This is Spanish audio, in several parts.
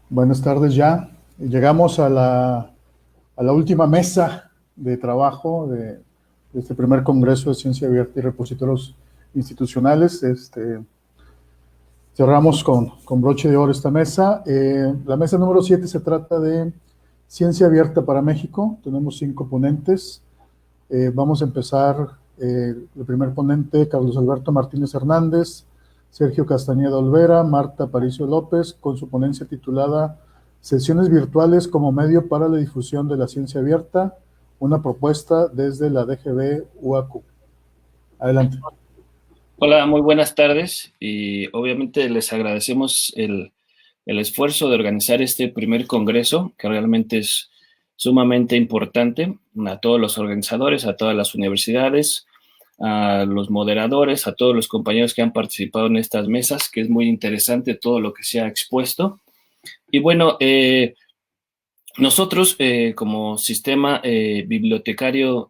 Buenas tardes ya. Llegamos a la última mesa de trabajo de este primer Congreso de Ciencia Abierta y Repositorios Institucionales. Cerramos con broche de oro esta mesa. La mesa número 7 se trata de Ciencia Abierta para México. Tenemos 5 ponentes. Vamos a empezar el primer ponente, Carlos Alberto Martínez Hernández, Sergio Castañeda Olvera, Marta Aparicio López, con su ponencia titulada Sesiones virtuales como medio para la difusión de la ciencia abierta, una propuesta desde la DGB UACU. Adelante. Hola, muy buenas tardes y obviamente les agradecemos el esfuerzo de organizar este primer congreso, que realmente es sumamente importante, a todos los organizadores, a todas las universidades, a los moderadores, a todos los compañeros que han participado en estas mesas, que es muy interesante todo lo que se ha expuesto. Y bueno, nosotros como sistema bibliotecario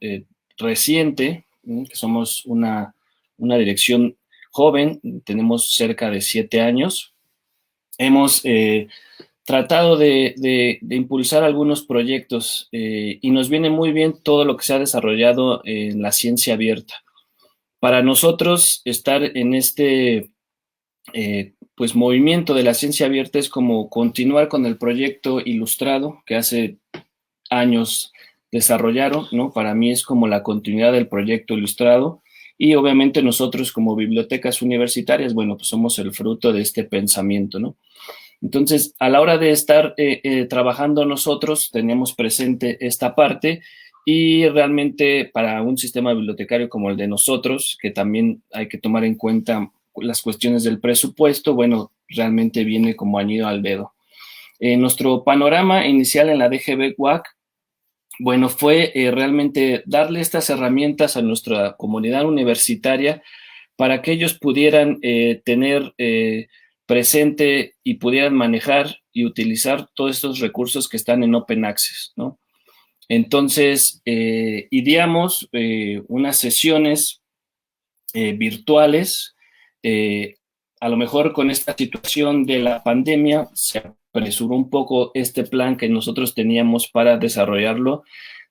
reciente, que somos una dirección joven, tenemos cerca de 7 años, hemos tratado de impulsar algunos proyectos y nos viene muy bien todo lo que se ha desarrollado en la ciencia abierta. Para nosotros estar en este pues movimiento de la ciencia abierta es como continuar con el proyecto ilustrado que hace años desarrollaron, ¿no? Para mí es como la continuidad del proyecto ilustrado y obviamente nosotros como bibliotecas universitarias, bueno, pues somos el fruto de este pensamiento, ¿no? Entonces, a la hora de estar trabajando nosotros, teníamos presente esta parte y realmente para un sistema bibliotecario como el de nosotros, que también hay que tomar en cuenta las cuestiones del presupuesto, bueno, realmente viene como anillo al dedo. Nuestro panorama inicial en la DGB UAC, bueno, fue realmente darle estas herramientas a nuestra comunidad universitaria para que ellos pudieran tener presente y pudieran manejar y utilizar todos estos recursos que están en Open Access, ¿no? Entonces, ideamos unas sesiones virtuales. A lo mejor con esta situación de la pandemia se apresuró un poco este plan que nosotros teníamos para desarrollarlo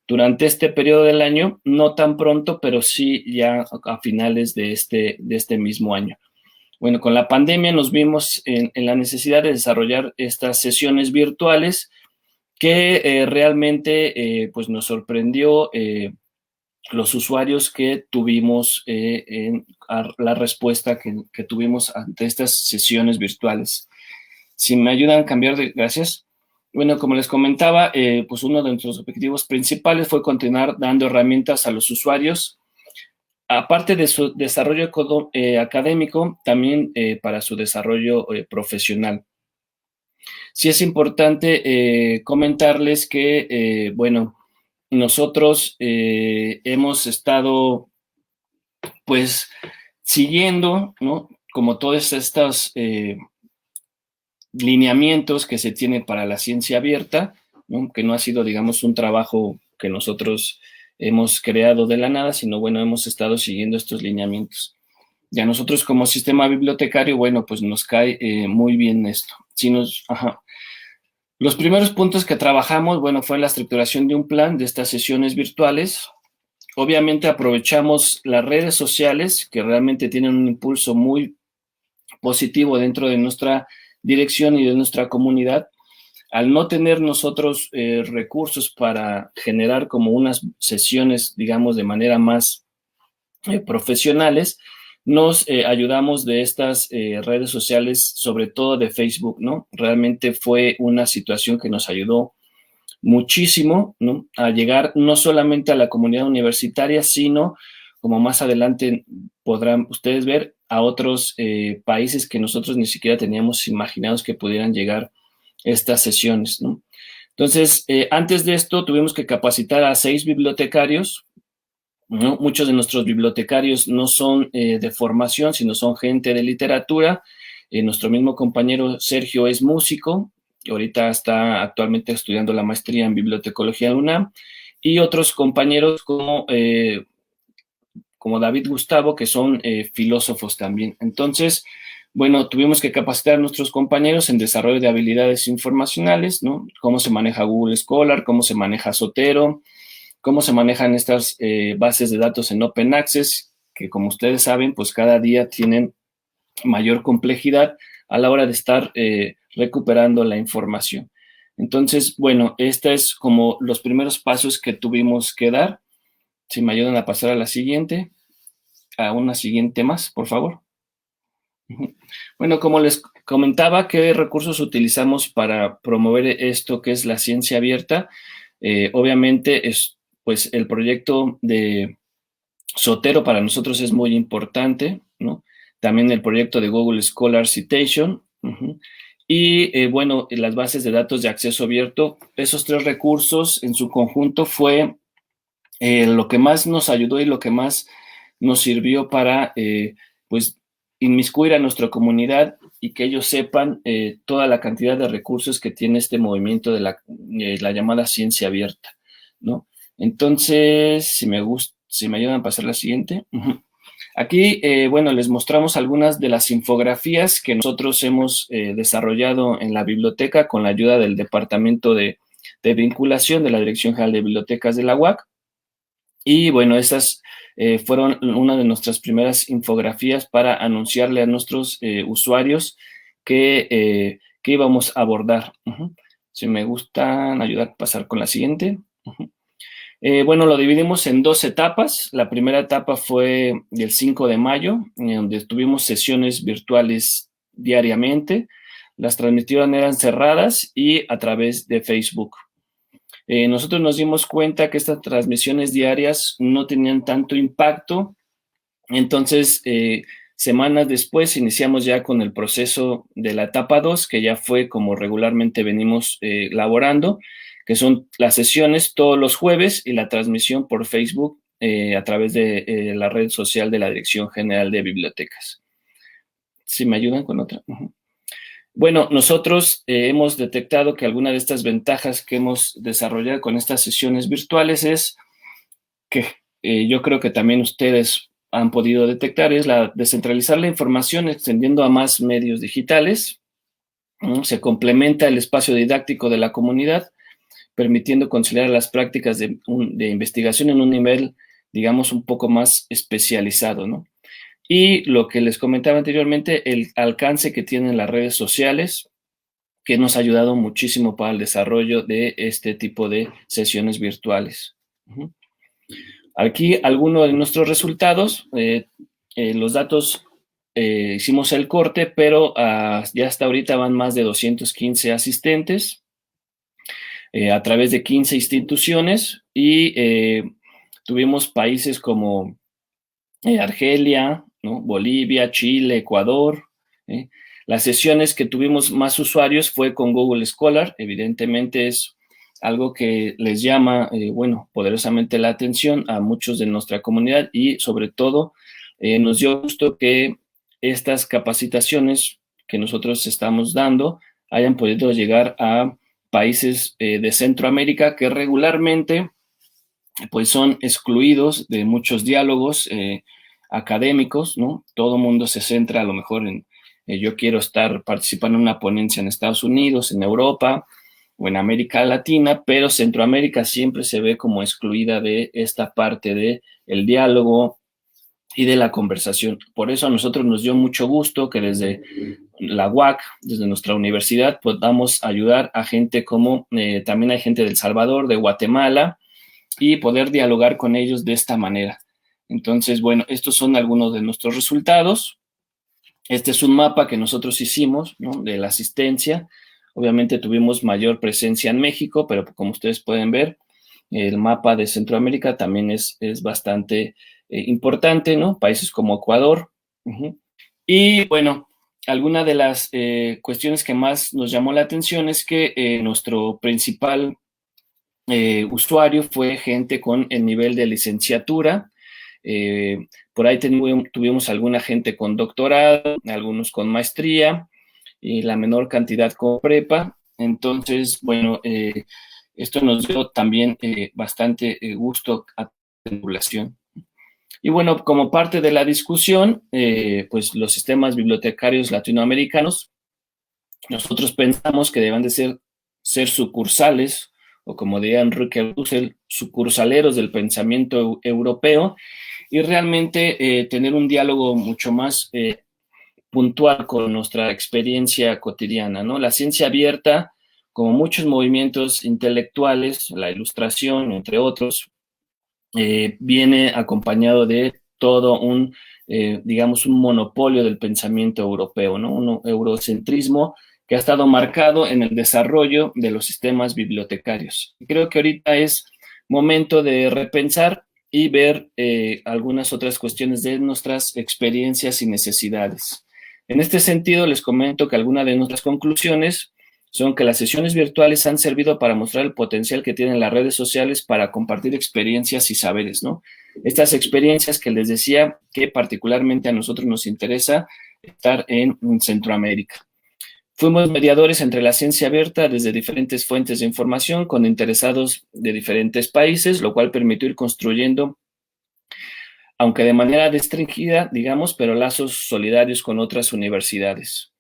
durante este periodo del año, no tan pronto, pero sí ya a finales de este mismo año. Bueno, con la pandemia nos vimos en la necesidad de desarrollar estas sesiones virtuales que realmente pues nos sorprendió los usuarios que tuvimos la respuesta que tuvimos ante estas sesiones virtuales. Si me ayudan a cambiar de... Gracias. Bueno, como les comentaba, pues uno de nuestros objetivos principales fue continuar dando herramientas a los usuarios, aparte de su desarrollo académico, también para su desarrollo profesional. Sí es importante comentarles que, bueno, nosotros hemos estado, pues, siguiendo, ¿no? Como todos estos lineamientos que se tienen para la ciencia abierta, ¿no? Que no ha sido, digamos, un trabajo que nosotros hemos creado de la nada, sino, bueno, hemos estado siguiendo estos lineamientos. Y a nosotros como sistema bibliotecario, bueno, pues nos cae muy bien esto. Si nos, Los primeros puntos que trabajamos, bueno, fue la estructuración de un plan de estas sesiones virtuales. Obviamente aprovechamos las redes sociales, que realmente tienen un impulso muy positivo dentro de nuestra dirección y de nuestra comunidad. Al no tener nosotros recursos para generar como unas sesiones, digamos, de manera más profesionales, nos ayudamos de estas redes sociales, sobre todo de Facebook, ¿no? Realmente fue una situación que nos ayudó muchísimo, ¿no? A llegar no solamente a la comunidad universitaria, sino, como más adelante podrán ustedes ver, a otros países que nosotros ni siquiera teníamos imaginados que pudieran llegar estas sesiones, ¿no? Entonces, antes de esto tuvimos que capacitar a 6 bibliotecarios, ¿no? Muchos de nuestros bibliotecarios no son de formación, sino son gente de literatura. Nuestro mismo compañero Sergio es músico, y ahorita está actualmente estudiando la maestría en bibliotecología en UNAM, y otros compañeros como David Gustavo, que son filósofos también. Entonces, bueno, tuvimos que capacitar a nuestros compañeros en desarrollo de habilidades informacionales, ¿no? Cómo se maneja Google Scholar, cómo se maneja Zotero, cómo se manejan estas bases de datos en Open Access, que como ustedes saben, pues cada día tienen mayor complejidad a la hora de estar recuperando la información. Entonces, bueno, este es como los primeros pasos que tuvimos que dar. Si me ayudan a pasar a la siguiente, a una siguiente más, por favor. Bueno, como les comentaba, ¿qué recursos utilizamos para promover esto que es la ciencia abierta? Obviamente es, pues, el proyecto de Zotero para nosotros es muy importante, ¿no? También el proyecto de Google Scholar Citation, y bueno, las bases de datos de acceso abierto. Esos 3 recursos en su conjunto fue lo que más nos ayudó y lo que más nos sirvió para, pues, inmiscuir a nuestra comunidad y que ellos sepan toda la cantidad de recursos que tiene este movimiento de la llamada ciencia abierta, ¿no? Entonces, si me ayudan a pasar la siguiente. Aquí, bueno, les mostramos algunas de las infografías que nosotros hemos desarrollado en la biblioteca con la ayuda del Departamento de Vinculación de la Dirección General de Bibliotecas de la UAC. Y bueno, estas fueron una de nuestras primeras infografías para anunciarle a nuestros usuarios que íbamos a abordar. Si me gustan ayudar a pasar con la siguiente. Bueno, lo dividimos en 2 etapas. La primera etapa fue el 5 de mayo, donde tuvimos sesiones virtuales diariamente. Las transmisiones eran cerradas y a través de Facebook. Nosotros nos dimos cuenta que estas transmisiones diarias no tenían tanto impacto, entonces semanas después iniciamos ya con el proceso de la etapa 2, que ya fue como regularmente venimos laborando, que son las sesiones todos los jueves y la transmisión por Facebook a través de la red social de la Dirección General de Bibliotecas. Si me ayudan con otra. Bueno, nosotros hemos detectado que alguna de estas ventajas que hemos desarrollado con estas sesiones virtuales es que yo creo que también ustedes han podido detectar, es la descentralizar la información extendiendo a más medios digitales. Se complementa el espacio didáctico de la comunidad, permitiendo conciliar las prácticas de investigación en un nivel, digamos, un poco más especializado, ¿no? Y lo que les comentaba anteriormente, el alcance que tienen las redes sociales, que nos ha ayudado muchísimo para el desarrollo de este tipo de sesiones virtuales. Aquí algunos de nuestros resultados, los datos, hicimos el corte, pero ya hasta ahorita van más de 215 asistentes a través de 15 instituciones y tuvimos países como Argelia, ¿no? Bolivia, Chile, Ecuador. Las sesiones que tuvimos más usuarios fue con Google Scholar, evidentemente es algo que les llama, poderosamente la atención a muchos de nuestra comunidad y sobre todo nos dio gusto que estas capacitaciones que nosotros estamos dando hayan podido llegar a países de Centroamérica que regularmente pues son excluidos de muchos diálogos académicos, ¿no? Todo mundo se centra a lo mejor en yo quiero estar participando en una ponencia en Estados Unidos, en Europa o en América Latina, pero Centroamérica siempre se ve como excluida de esta parte de el diálogo y de la conversación. Por eso a nosotros nos dio mucho gusto que desde la UAC, desde nuestra universidad, podamos ayudar a gente como, también hay gente de El Salvador, de Guatemala, y poder dialogar con ellos de esta manera. Entonces, bueno, estos son algunos de nuestros resultados. Este es un mapa que nosotros hicimos, ¿no? De la asistencia. Obviamente tuvimos mayor presencia en México, pero como ustedes pueden ver, el mapa de Centroamérica también es bastante importante, ¿no? Países como Ecuador. Y bueno, alguna de las cuestiones que más nos llamó la atención es que nuestro principal usuario fue gente con el nivel de licenciatura. Por ahí tuvimos alguna gente con doctorado, algunos con maestría y la menor cantidad con prepa. Entonces, bueno, esto nos dio también bastante gusto a la población. Y bueno, como parte de la discusión, pues los sistemas bibliotecarios latinoamericanos, nosotros pensamos que deben de ser sucursales, o como diría Enrique Russell, sucursaleros del pensamiento europeo, y realmente tener un diálogo mucho más puntual con nuestra experiencia cotidiana, ¿no? La ciencia abierta, como muchos movimientos intelectuales, la ilustración, entre otros, viene acompañado de todo digamos, un monopolio del pensamiento europeo, ¿no? Un eurocentrismo que ha estado marcado en el desarrollo de los sistemas bibliotecarios. Creo que ahorita es momento de repensar y ver algunas otras cuestiones de nuestras experiencias y necesidades. En este sentido, les comento que algunas de nuestras conclusiones son que las sesiones virtuales han servido para mostrar el potencial que tienen las redes sociales para compartir experiencias y saberes, ¿no? Estas experiencias que les decía que particularmente a nosotros nos interesa estar en Centroamérica. Fuimos mediadores entre la ciencia abierta desde diferentes fuentes de información con interesados de diferentes países, lo cual permitió ir construyendo, aunque de manera restringida, digamos, pero lazos solidarios con otras universidades.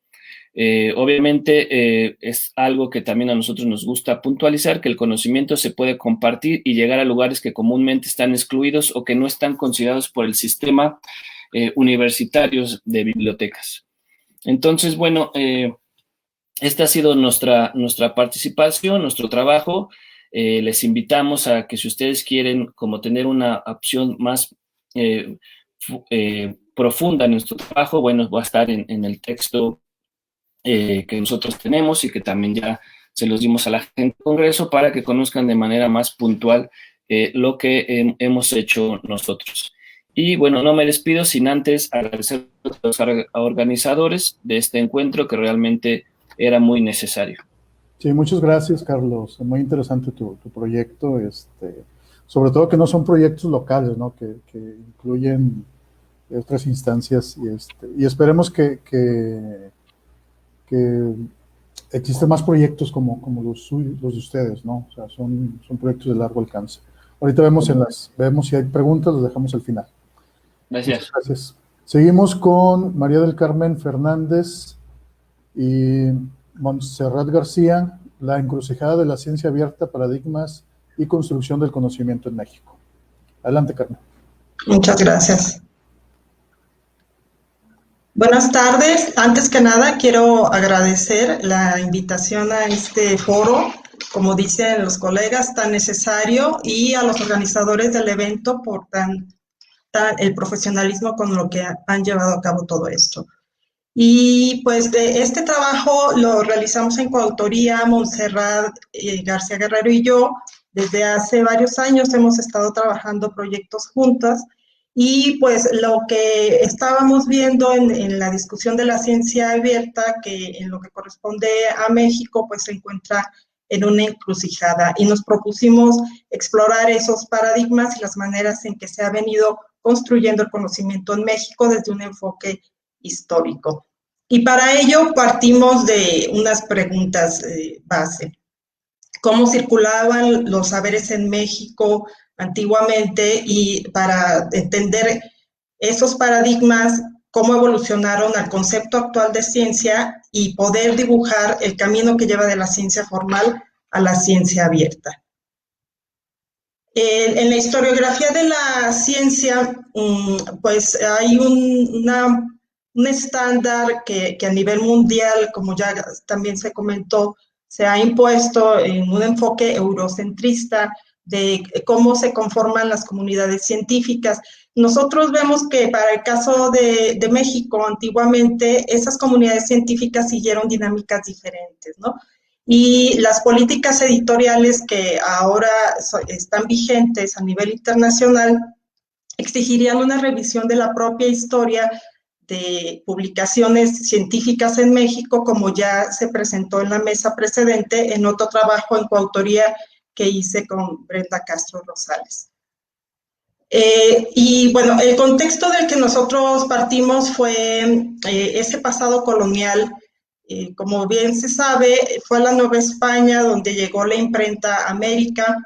Obviamente es algo que también a nosotros nos gusta puntualizar, que el conocimiento se puede compartir y llegar a lugares que comúnmente están excluidos o que no están considerados por el sistema universitario de bibliotecas. Entonces, bueno, esta ha sido nuestra participación, nuestro trabajo. Les invitamos a que si ustedes quieren como tener una opción más profunda en nuestro trabajo, bueno, va a estar en el texto que nosotros tenemos y que también ya se los dimos a la gente del Congreso para que conozcan de manera más puntual lo que hemos hecho nosotros. Y bueno, no me despido sin antes agradecer a los organizadores de este encuentro que realmente era muy necesario. Sí, muchas gracias, Carlos. Muy interesante tu proyecto, sobre todo que no son proyectos locales, ¿no? Que incluyen otras instancias y esperemos que existen más proyectos como los de ustedes, ¿no? O sea, son proyectos de largo alcance. Ahorita vemos si hay preguntas, las dejamos al final. Gracias. Muchas gracias. Seguimos con María del Carmen Fernández y Montserrat García, la encrucijada de la ciencia abierta, paradigmas y construcción del conocimiento en México. Adelante, Carmen. Muchas gracias. Buenas tardes. Antes que nada, quiero agradecer la invitación a este foro como dicen los colegas, tan necesario, y a los organizadores del evento por el profesionalismo con lo que han llevado a cabo todo esto. Y pues de este trabajo lo realizamos en coautoría, Montserrat García Guerrero y yo. Desde hace varios años hemos estado trabajando proyectos juntas, y pues lo que estábamos viendo en la discusión de la ciencia abierta, que en lo que corresponde a México, pues se encuentra en una encrucijada, y nos propusimos explorar esos paradigmas y las maneras en que se ha venido construyendo el conocimiento en México desde un enfoque histórico. Y para ello partimos de unas preguntas base. ¿Cómo circulaban los saberes en México antiguamente? Y para entender esos paradigmas, cómo evolucionaron al concepto actual de ciencia y poder dibujar el camino que lleva de la ciencia formal a la ciencia abierta. En la historiografía de la ciencia, pues hay un estándar que a nivel mundial, como ya también se comentó, se ha impuesto en un enfoque eurocentrista de cómo se conforman las comunidades científicas. Nosotros vemos que para el caso de México, antiguamente, esas comunidades científicas siguieron dinámicas diferentes, ¿no? Y las políticas editoriales que ahora están vigentes a nivel internacional exigirían una revisión de la propia historia de publicaciones científicas en México, como ya se presentó en la mesa precedente en otro trabajo en coautoría que hice con Brenda Castro Rosales. Y bueno, el contexto del que nosotros partimos fue ese pasado colonial. Como bien se sabe, fue a la Nueva España donde llegó la imprenta América,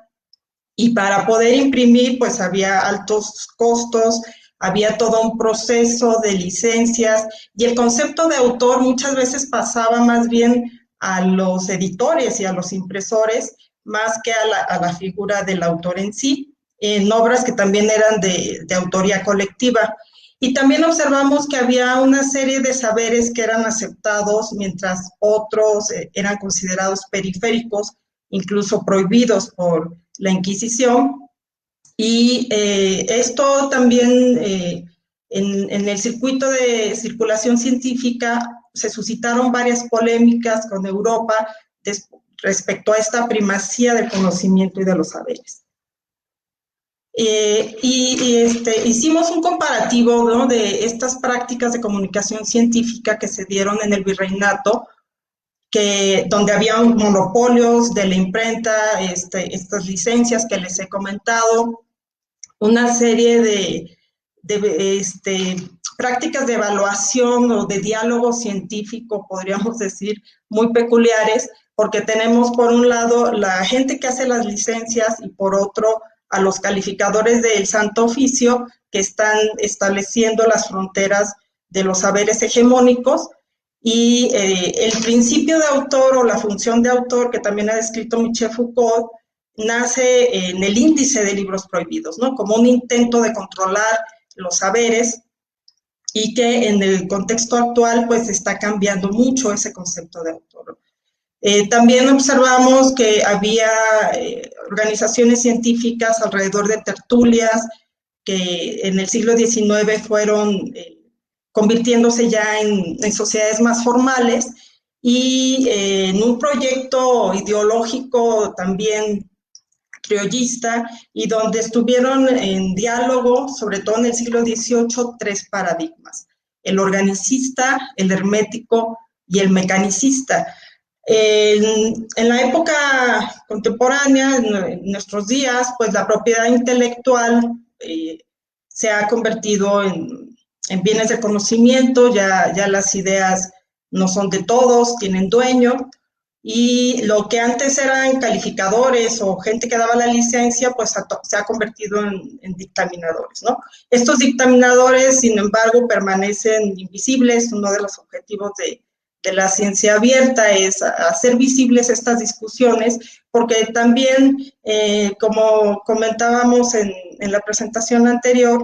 y para poder imprimir pues había altos costos, había todo un proceso de licencias, y el concepto de autor muchas veces pasaba más bien a los editores y a los impresores, más que a la figura del autor en sí, en obras que también eran de autoría colectiva. Y también observamos que había una serie de saberes que eran aceptados, mientras otros eran considerados periféricos, incluso prohibidos por la Inquisición. Y esto también en el circuito de circulación científica se suscitaron varias polémicas con Europa respecto a esta primacía del conocimiento y de los saberes. Hicimos un comparativo, ¿no?, de estas prácticas de comunicación científica que se dieron en el virreinato, donde había monopolios de la imprenta, estas licencias que les he comentado, una serie de prácticas de evaluación o de diálogo científico, podríamos decir, muy peculiares, porque tenemos por un lado la gente que hace las licencias y por otro a los calificadores del Santo Oficio, que están estableciendo las fronteras de los saberes hegemónicos. Y el principio de autor o la función de autor, que también ha descrito Michel Foucault, nace en el índice de libros prohibidos, ¿no?, como un intento de controlar los saberes, y que en el contexto actual pues está cambiando mucho ese concepto de autor. También observamos que había organizaciones científicas alrededor de tertulias que en el siglo XIX fueron convirtiéndose ya en sociedades más formales, y en un proyecto ideológico también criollista, y donde estuvieron en diálogo, sobre todo en el siglo XVIII, tres paradigmas: el organicista, el hermético y el mecanicista. En la época contemporánea, en nuestros días, pues la propiedad intelectual se ha convertido en bienes de conocimiento, ya las ideas no son de todos, tienen dueño, y lo que antes eran calificadores o gente que daba la licencia, pues se ha convertido en dictaminadores, ¿no? Estos dictaminadores, sin embargo, permanecen invisibles. Uno de los objetivos de la ciencia abierta es hacer visibles estas discusiones, porque también, como comentábamos en la presentación anterior,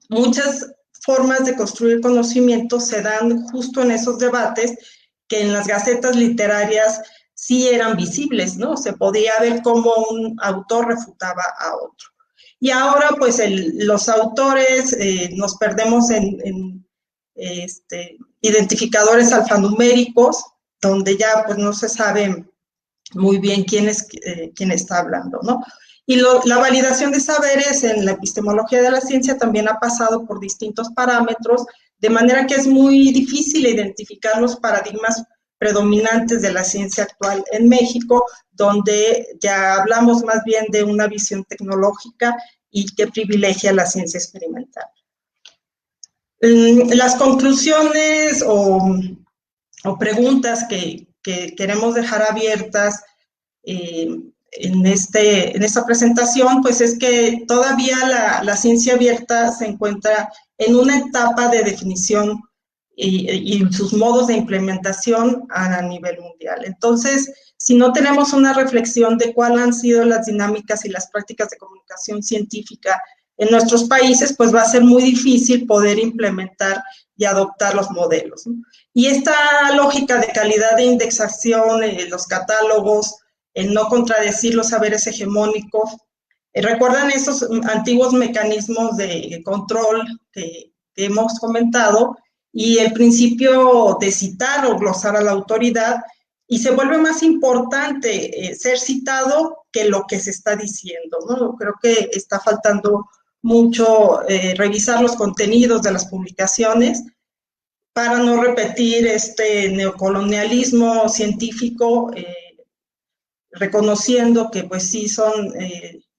muchas formas de construir conocimiento se dan justo en esos debates que en las gacetas literarias sí eran visibles, ¿no? Se podía ver cómo un autor refutaba a otro. Y ahora, pues, los autores nos perdemos en identificadores alfanuméricos, donde ya, pues, no se sabe muy bien quién está hablando, ¿no? Y la validación de saberes en la epistemología de la ciencia también ha pasado por distintos parámetros, de manera que es muy difícil identificar los paradigmas predominantes de la ciencia actual en México, donde ya hablamos más bien de una visión tecnológica y que privilegia la ciencia experimental. Las conclusiones o preguntas que queremos dejar abiertas en esta presentación, pues es que todavía la ciencia abierta se encuentra en una etapa de definición y sus modos de implementación a nivel mundial. Entonces, si no tenemos una reflexión de cuáles han sido las dinámicas y las prácticas de comunicación científica en nuestros países, pues va a ser muy difícil poder implementar y adoptar los modelos, ¿no? Y esta lógica de calidad de indexación, los catálogos, el no contradecir los saberes hegemónicos, ¿recuerdan esos antiguos mecanismos de control que hemos comentado? Y el principio de citar o glosar a la autoridad, y se vuelve más importante ser citado que lo que se está diciendo, ¿no? Creo que está faltando mucho revisar los contenidos de las publicaciones para no repetir este neocolonialismo científico, reconociendo que pues sí son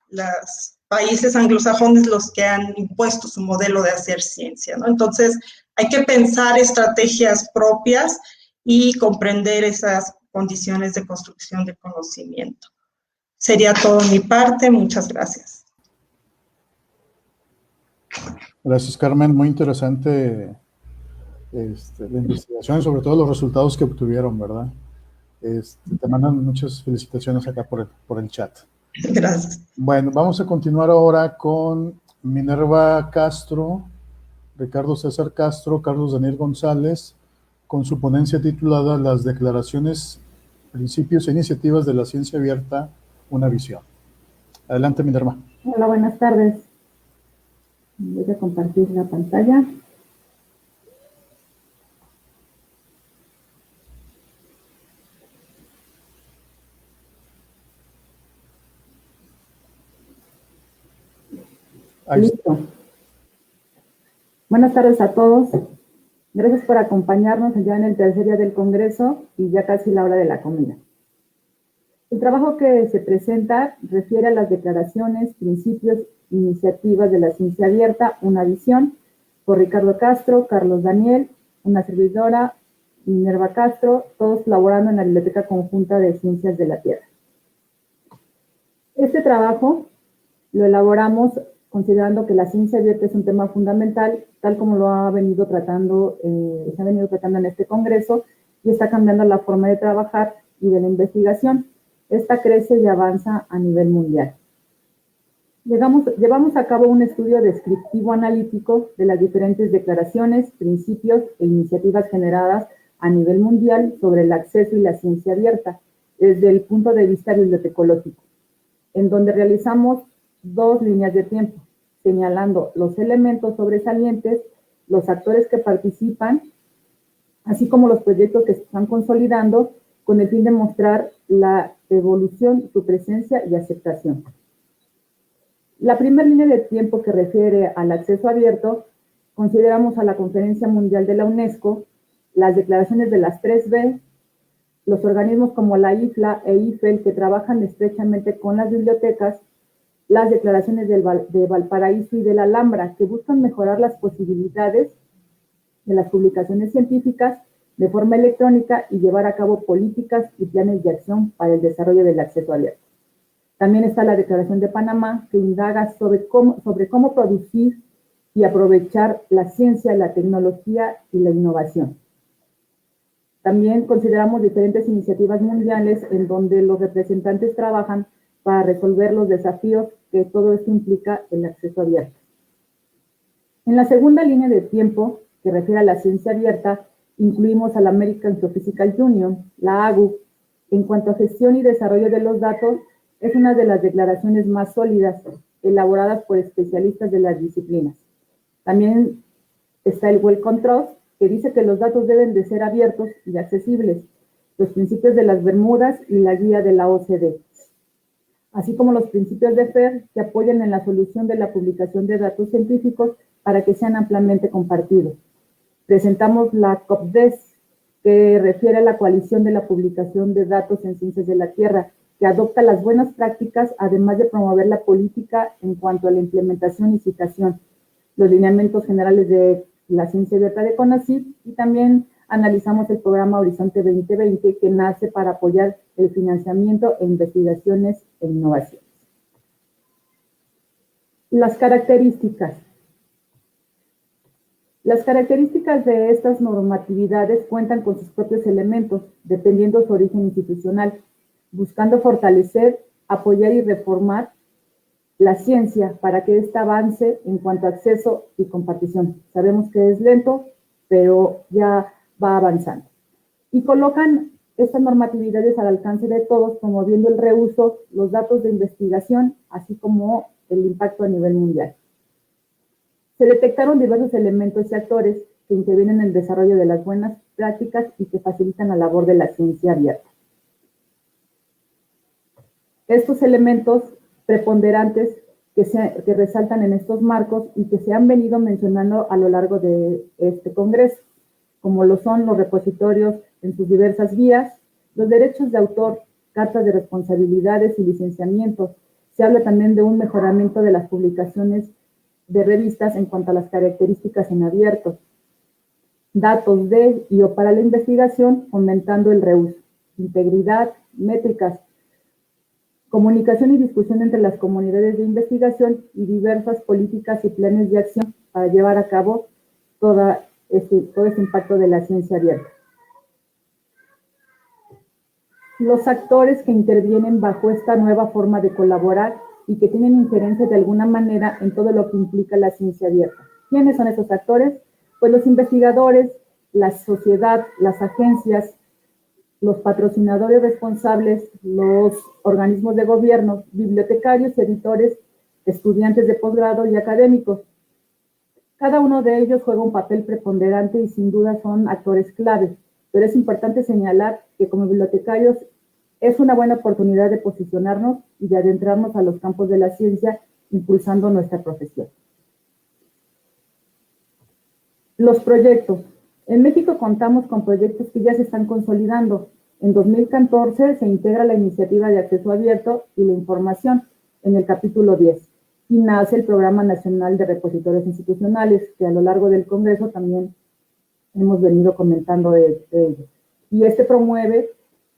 los países anglosajones los que han impuesto su modelo de hacer ciencia, ¿no? Entonces hay que pensar estrategias propias y comprender esas condiciones de construcción de conocimiento. Sería todo de mi parte, muchas gracias. Gracias, Carmen, muy interesante la investigación y sobre todo los resultados que obtuvieron, ¿verdad? Te mandan muchas felicitaciones acá por el chat. Gracias. Bueno, vamos a continuar ahora con Minerva Castro, Ricardo César Castro, Carlos Daniel González, con su ponencia titulada Las declaraciones, principios e iniciativas de la ciencia abierta, una visión. Adelante, Minerva. Hola, buenas tardes. Voy a compartir la pantalla. Listo. Buenas tardes a todos. Gracias por acompañarnos ya en el tercer día del Congreso y ya casi la hora de la comida. El trabajo que se presenta refiere a las declaraciones, principios, iniciativas de la ciencia abierta, una visión, por Ricardo Castro, Carlos Daniel, una servidora, Minerva Castro, todos colaborando en la Biblioteca Conjunta de Ciencias de la Tierra. Este trabajo lo elaboramos considerando que la ciencia abierta es un tema fundamental, tal como lo ha venido tratando, se ha venido tratando en este congreso, y está cambiando la forma de trabajar y de la investigación. Esta crece y avanza a nivel mundial. Llevamos a cabo un estudio descriptivo analítico de las diferentes declaraciones, principios e iniciativas generadas a nivel mundial sobre el acceso y la ciencia abierta, desde el punto de vista bibliotecológico, en donde realizamos 2 líneas de tiempo, señalando los elementos sobresalientes, los actores que participan, así como los proyectos que se están consolidando, con el fin de mostrar la evolución, su presencia y aceptación. La primera línea de tiempo que refiere al acceso abierto, consideramos a la Conferencia Mundial de la UNESCO, las declaraciones de las 3B, los organismos como la IFLA e IFEL que trabajan estrechamente con las bibliotecas, las declaraciones de Valparaíso y de la Alhambra, que buscan mejorar las posibilidades de las publicaciones científicas de forma electrónica y llevar a cabo políticas y planes de acción para el desarrollo del acceso abierto. También está la Declaración de Panamá, que indaga sobre cómo producir y aprovechar la ciencia, la tecnología y la innovación. También consideramos diferentes iniciativas mundiales en donde los representantes trabajan para resolver los desafíos que todo esto implica el acceso abierto. En la segunda línea de tiempo, que refiere a la ciencia abierta, incluimos a la American Geophysical Union, la AGU, En cuanto a gestión y desarrollo de los datos, es una de las declaraciones más sólidas, elaboradas por especialistas de las disciplinas. También está el Welcome Trust, que dice que los datos deben de ser abiertos y accesibles, los principios de las Bermudas y la guía de la OCDE, así como los principios de FAIR que apoyan en la solución de la publicación de datos científicos para que sean ampliamente compartidos. Presentamos la COP10, que refiere a la coalición de la publicación de datos en ciencias de la Tierra, que adopta las buenas prácticas, además de promover la política en cuanto a la implementación y citación, los lineamientos generales de la ciencia abierta de CONACYT, y también analizamos el programa Horizonte 2020, que nace para apoyar el financiamiento e investigaciones e innovaciones. Las características. Las características de estas normatividades cuentan con sus propios elementos, dependiendo su origen institucional, buscando fortalecer, apoyar y reformar la ciencia para que ésta avance en cuanto a acceso y compartición. Sabemos que es lento, pero ya va avanzando. Y colocan estas normatividades al alcance de todos, promoviendo el reuso, los datos de investigación, así como el impacto a nivel mundial. Se detectaron diversos elementos y actores que intervienen en el desarrollo de las buenas prácticas y que facilitan la labor de la ciencia abierta. Estos elementos preponderantes que resaltan en estos marcos y que se han venido mencionando a lo largo de este Congreso, como lo son los repositorios en sus diversas vías, los derechos de autor, cartas de responsabilidades y licenciamientos. Se habla también de un mejoramiento de las publicaciones de revistas en cuanto a las características en abierto, datos de y o para la investigación, fomentando el reuso, integridad, métricas, comunicación y discusión entre las comunidades de investigación y diversas políticas y planes de acción para llevar a cabo todo este impacto de la ciencia abierta. Los actores que intervienen bajo esta nueva forma de colaborar y que tienen injerencia de alguna manera en todo lo que implica la ciencia abierta. ¿Quiénes son esos actores? Pues los investigadores, la sociedad, las agencias, los patrocinadores responsables, los organismos de gobierno, bibliotecarios, editores, estudiantes de posgrado y académicos. Cada uno de ellos juega un papel preponderante y sin duda son actores clave, pero es importante señalar que como bibliotecarios es una buena oportunidad de posicionarnos y de adentrarnos a los campos de la ciencia, impulsando nuestra profesión. Los proyectos. En México contamos con proyectos que ya se están consolidando. En 2014 se integra la iniciativa de acceso abierto y la información en el capítulo 10 y nace el Programa Nacional de Repositorios Institucionales, que a lo largo del Congreso también hemos venido comentando de ello. Y este promueve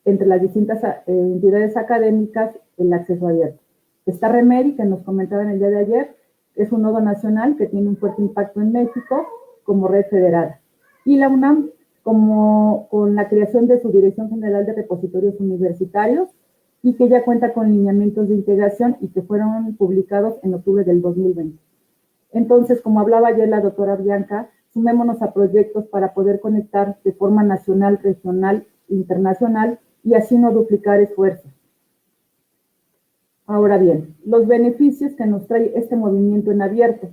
entre las distintas entidades académicas el acceso abierto. Está REMERI, que nos comentaban el día de ayer, es un nodo nacional que tiene un fuerte impacto en México como red federada. Y la UNAM, como con la creación de su Dirección General de Repositorios Universitarios, y que ya cuenta con lineamientos de integración y que fueron publicados en octubre del 2020. Entonces, como hablaba ayer la doctora Bianca, sumémonos a proyectos para poder conectar de forma nacional, regional e internacional y así no duplicar esfuerzos. Ahora bien, los beneficios que nos trae este movimiento en abierto.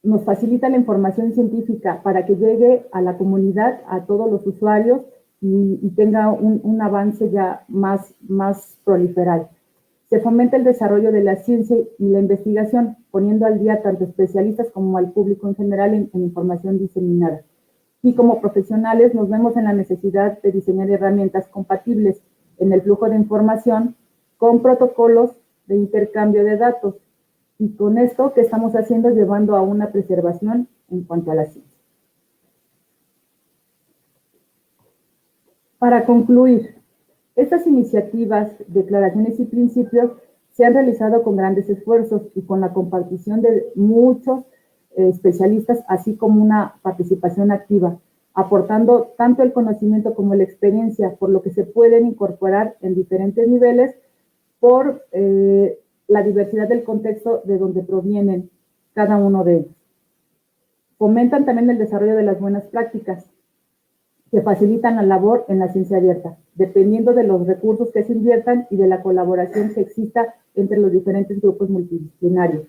Nos facilita la información científica para que llegue a la comunidad, a todos los usuarios y tenga un avance ya más proliferal. Se fomenta el desarrollo de la ciencia y la investigación, poniendo al día tanto especialistas como al público en general en información diseminada. Y como profesionales nos vemos en la necesidad de diseñar herramientas compatibles en el flujo de información con protocolos de intercambio de datos. Y con esto, ¿qué estamos haciendo? Llevando a una preservación en cuanto a la ciencia. Para concluir, estas iniciativas, declaraciones y principios se han realizado con grandes esfuerzos y con la compartición de muchos especialistas, así como una participación activa, aportando tanto el conocimiento como la experiencia, por lo que se pueden incorporar en diferentes niveles por la diversidad del contexto de donde provienen cada uno de ellos. Fomentan también el desarrollo de las buenas prácticas, que facilitan la labor en la ciencia abierta, dependiendo de los recursos que se inviertan y de la colaboración que exista entre los diferentes grupos multidisciplinarios.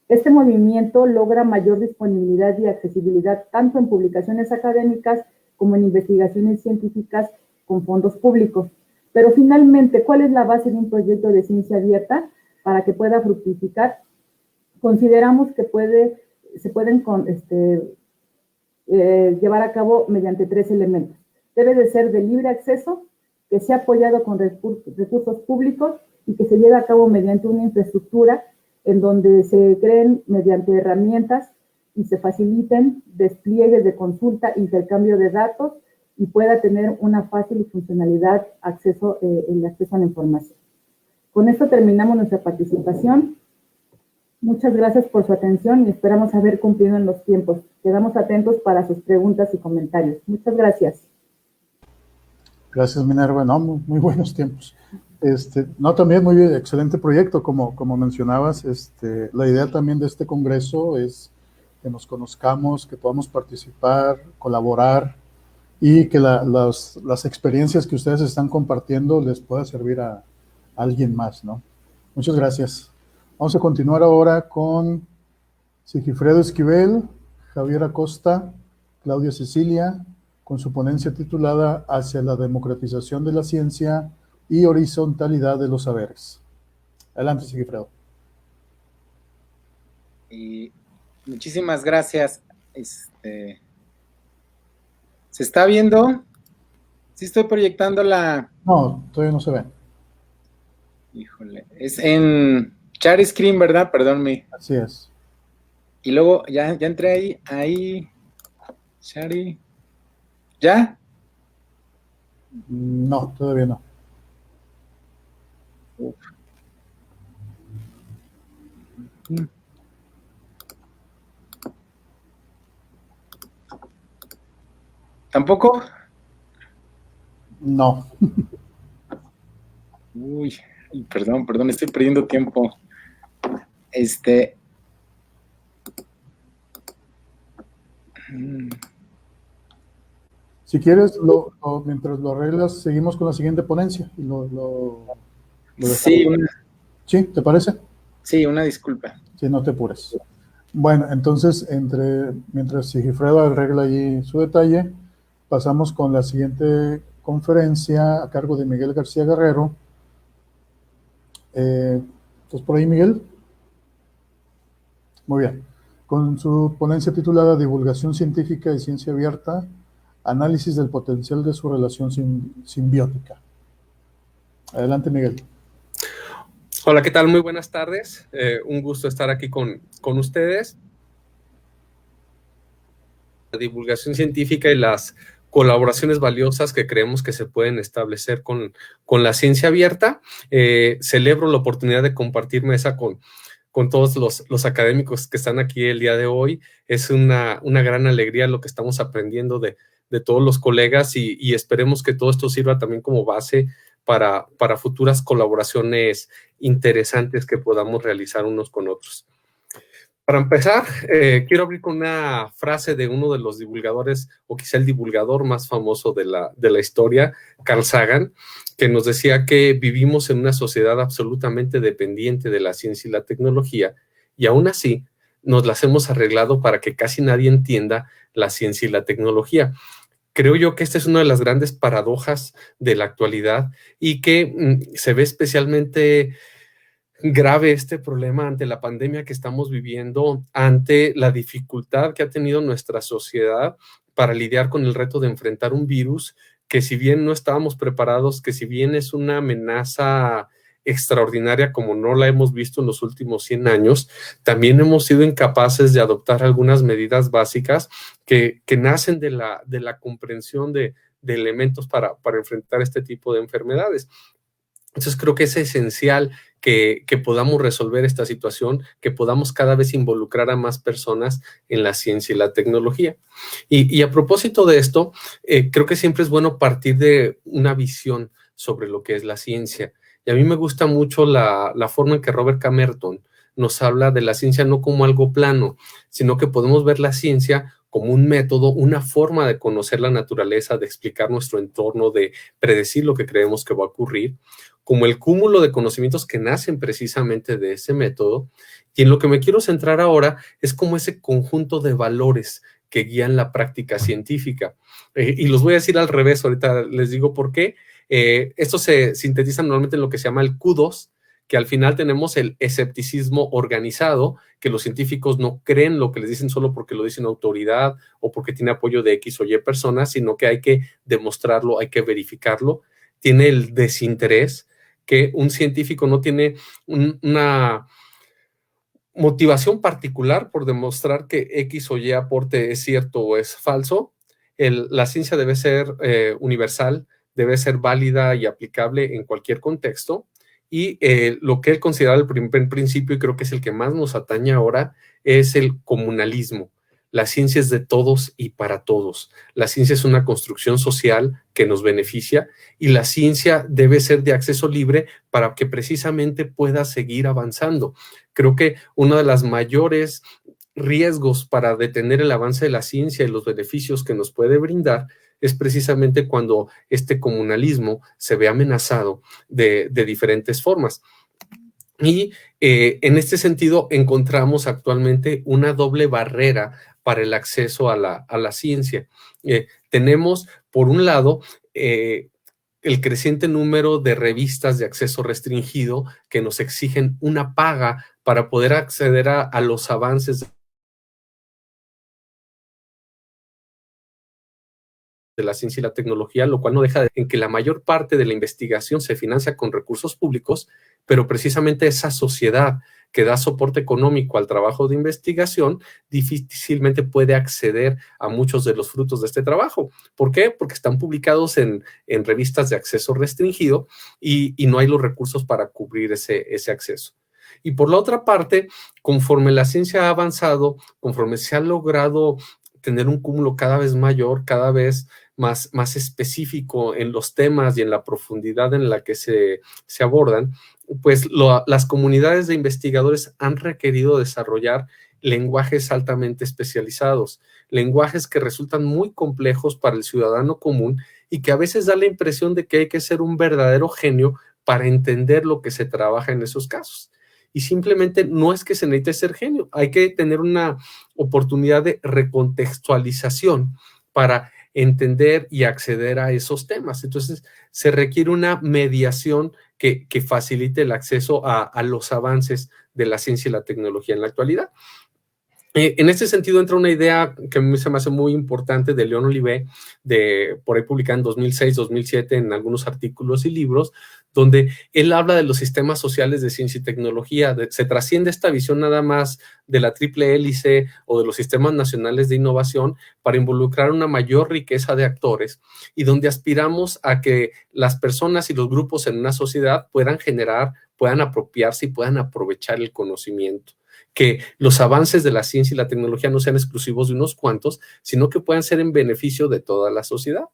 Este movimiento logra mayor disponibilidad y accesibilidad tanto en publicaciones académicas como en investigaciones científicas con fondos públicos. Pero finalmente, ¿cuál es la base de un proyecto de ciencia abierta para que pueda fructificar? Consideramos que se pueden llevar a cabo mediante 3 elementos. Debe de ser de libre acceso, que sea apoyado con recursos públicos y que se lleve a cabo mediante una infraestructura en donde se creen mediante herramientas y se faciliten despliegues de consulta, intercambio de datos y pueda tener una fácil y funcionalidad el acceso a la información. Con esto terminamos nuestra participación. Muchas gracias por su atención y esperamos haber cumplido en los tiempos. Quedamos atentos para sus preguntas y comentarios. Muchas gracias. Gracias, Minerva. No, muy buenos tiempos. No, también muy bien, excelente proyecto, como mencionabas. La idea también de este congreso es que nos conozcamos, que podamos participar, colaborar y que las experiencias que ustedes están compartiendo les pueda servir a alguien más, ¿no? Muchas gracias. Vamos a continuar ahora con Sigifredo Esquivel, Javier Acosta, Claudia Cecilia, con su ponencia titulada Hacia la democratización de la ciencia y horizontalidad de los saberes. Adelante, Sigifredo. Y muchísimas gracias. ¿Se está viendo? Sí estoy proyectando la... No, todavía no se ve. Híjole, es en share screen, ¿verdad? Perdónme. Así es. Y luego ya entré ahí. Share. ¿Ya? No, todavía no. Uf. ¿Tampoco? No. Uy, perdón, estoy perdiendo tiempo. Si quieres, mientras lo arreglas, seguimos con la siguiente ponencia. Y Sí, ¿Sí? ¿Te parece? Sí, una disculpa. Sí, no te apures. Bueno, entonces, mientras Sigifredo arregla ahí su detalle, pasamos con la siguiente conferencia a cargo de Miguel García Guerrero. ¿Estás por ahí, Miguel? Muy bien. Con su ponencia titulada Divulgación científica y ciencia abierta, análisis del potencial de su relación simbiótica. Adelante, Miguel. Hola, ¿qué tal? Muy buenas tardes. Un gusto estar aquí con ustedes. La divulgación científica y las colaboraciones valiosas que creemos que se pueden establecer con la ciencia abierta. Celebro la oportunidad de compartir mesa con todos los académicos que están aquí el día de hoy. Es una gran alegría lo que estamos aprendiendo de todos los colegas y esperemos que todo esto sirva también como base para futuras colaboraciones interesantes que podamos realizar unos con otros. Para empezar, quiero abrir con una frase de uno de los divulgadores, o quizá el divulgador más famoso de la historia, Carl Sagan, que nos decía que vivimos en una sociedad absolutamente dependiente de la ciencia y la tecnología, y aún así nos las hemos arreglado para que casi nadie entienda la ciencia y la tecnología. Creo yo que esta es una de las grandes paradojas de la actualidad y que se ve especialmente grave este problema ante la pandemia que estamos viviendo, ante la dificultad que ha tenido nuestra sociedad para lidiar con el reto de enfrentar un virus que, si bien no estábamos preparados, que si bien es una amenaza extraordinaria como no la hemos visto en los últimos 100 años, también hemos sido incapaces de adoptar algunas medidas básicas que nacen de la comprensión de elementos para enfrentar este tipo de enfermedades. Entonces creo que es esencial que podamos resolver esta situación, que podamos cada vez involucrar a más personas en la ciencia y la tecnología. Y a propósito de esto, creo que siempre es bueno partir de una visión sobre lo que es la ciencia. Y a mí me gusta mucho la forma en que Robert Camerton nos habla de la ciencia no como algo plano, sino que podemos ver la ciencia como un método, una forma de conocer la naturaleza, de explicar nuestro entorno, de predecir lo que creemos que va a ocurrir, como el cúmulo de conocimientos que nacen precisamente de ese método. Y en lo que me quiero centrar ahora es como ese conjunto de valores que guían la práctica científica. Y los voy a decir al revés, ahorita les digo por qué. Esto se sintetiza normalmente en lo que se llama el Q2, que al final tenemos el escepticismo organizado, que los científicos no creen lo que les dicen solo porque lo dice una autoridad o porque tiene apoyo de X o Y personas, sino que hay que demostrarlo, hay que verificarlo. Tiene el desinterés, que un científico no tiene una motivación particular por demostrar que X o Y aporte es cierto o es falso. La ciencia debe ser universal, debe ser válida y aplicable en cualquier contexto. Y lo que él considera el primer principio, y creo que es el que más nos atañe ahora, es el comunalismo. La ciencia es de todos y para todos. La ciencia es una construcción social que nos beneficia y la ciencia debe ser de acceso libre para que precisamente pueda seguir avanzando. Creo que uno de los mayores riesgos para detener el avance de la ciencia y los beneficios que nos puede brindar es precisamente cuando este comunalismo se ve amenazado de diferentes formas. Y en este sentido encontramos actualmente una doble barrera para el acceso a la ciencia. Tenemos, por un lado, el creciente número de revistas de acceso restringido que nos exigen una paga para poder acceder a los avances de la ciencia y la tecnología, lo cual no deja en que la mayor parte de la investigación se financia con recursos públicos, pero precisamente esa sociedad que da soporte económico al trabajo de investigación difícilmente puede acceder a muchos de los frutos de este trabajo. ¿Por qué? Porque están publicados en revistas de acceso restringido y no hay los recursos para cubrir ese acceso. Y por la otra parte, conforme la ciencia ha avanzado, conforme se ha logrado tener un cúmulo cada vez mayor, cada vez más específico en los temas y en la profundidad en la que se abordan, pues las comunidades de investigadores han requerido desarrollar lenguajes altamente especializados, lenguajes que resultan muy complejos para el ciudadano común y que a veces da la impresión de que hay que ser un verdadero genio para entender lo que se trabaja en esos casos. Y simplemente no es que se necesite ser genio, hay que tener una oportunidad de recontextualización para entender y acceder a esos temas. Entonces, se requiere una mediación que facilite el acceso a los avances de la ciencia y la tecnología en la actualidad. En este sentido entra una idea que a mí se me hace muy importante de Leon Olivet, por ahí publicada en 2006, 2007 en algunos artículos y libros, donde él habla de los sistemas sociales de ciencia y tecnología. Se trasciende esta visión nada más de la triple hélice o de los sistemas nacionales de innovación para involucrar una mayor riqueza de actores y donde aspiramos a que las personas y los grupos en una sociedad puedan generar, puedan apropiarse y puedan aprovechar el conocimiento. Que los avances de la ciencia y la tecnología no sean exclusivos de unos cuantos, sino que puedan ser en beneficio de toda la sociedad.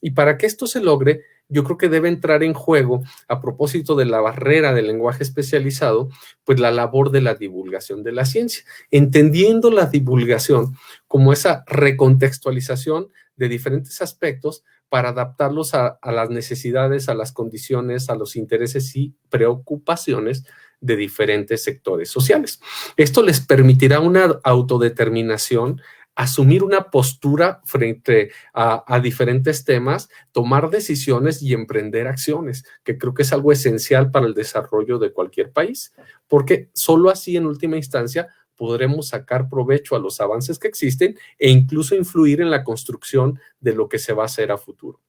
Y para que esto se logre, yo creo que debe entrar en juego, a propósito de la barrera del lenguaje especializado, pues la labor de la divulgación de la ciencia, entendiendo la divulgación como esa recontextualización de diferentes aspectos para adaptarlos a las necesidades, a las condiciones, a los intereses y preocupaciones de diferentes sectores sociales. Esto les permitirá una autodeterminación, asumir una postura frente a diferentes temas, tomar decisiones y emprender acciones, que creo que es algo esencial para el desarrollo de cualquier país, porque solo así en última instancia podremos sacar provecho a los avances que existen e incluso influir en la construcción de lo que se va a hacer a futuro.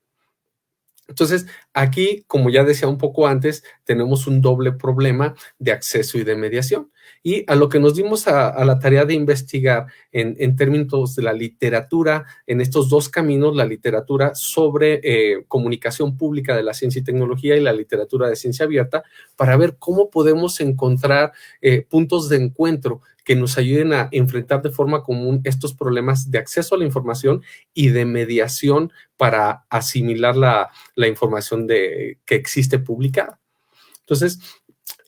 Entonces, aquí, como ya decía un poco antes, tenemos un doble problema de acceso y de mediación. Y a lo que nos dimos a la tarea de investigar en términos de la literatura, en estos dos caminos, la literatura sobre comunicación pública de la ciencia y tecnología y la literatura de ciencia abierta, para ver cómo podemos encontrar puntos de encuentro que nos ayuden a enfrentar de forma común estos problemas de acceso a la información y de mediación para asimilar la información que existe publicada. Entonces,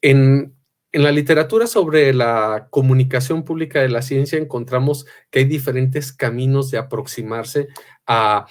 en En la literatura sobre la comunicación pública de la ciencia encontramos que hay diferentes caminos de aproximarse a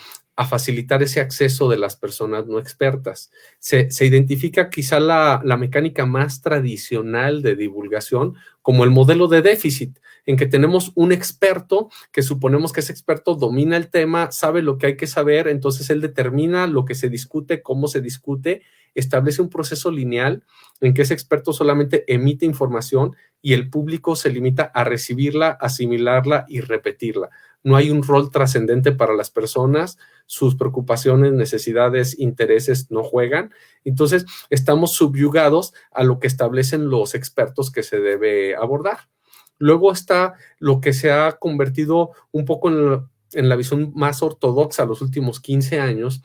facilitar ese acceso de las personas no expertas. Se identifica quizá la mecánica más tradicional de divulgación como el modelo de déficit, en que tenemos un experto que suponemos que ese experto domina el tema, sabe lo que hay que saber, entonces él determina lo que se discute, cómo se discute, establece un proceso lineal en que ese experto solamente emite información y el público se limita a recibirla, asimilarla y repetirla. No hay un rol trascendente para las personas, sus preocupaciones, necesidades, intereses no juegan. Entonces, estamos subyugados a lo que establecen los expertos que se debe abordar. Luego está lo que se ha convertido un poco en la visión más ortodoxa los últimos 15 años,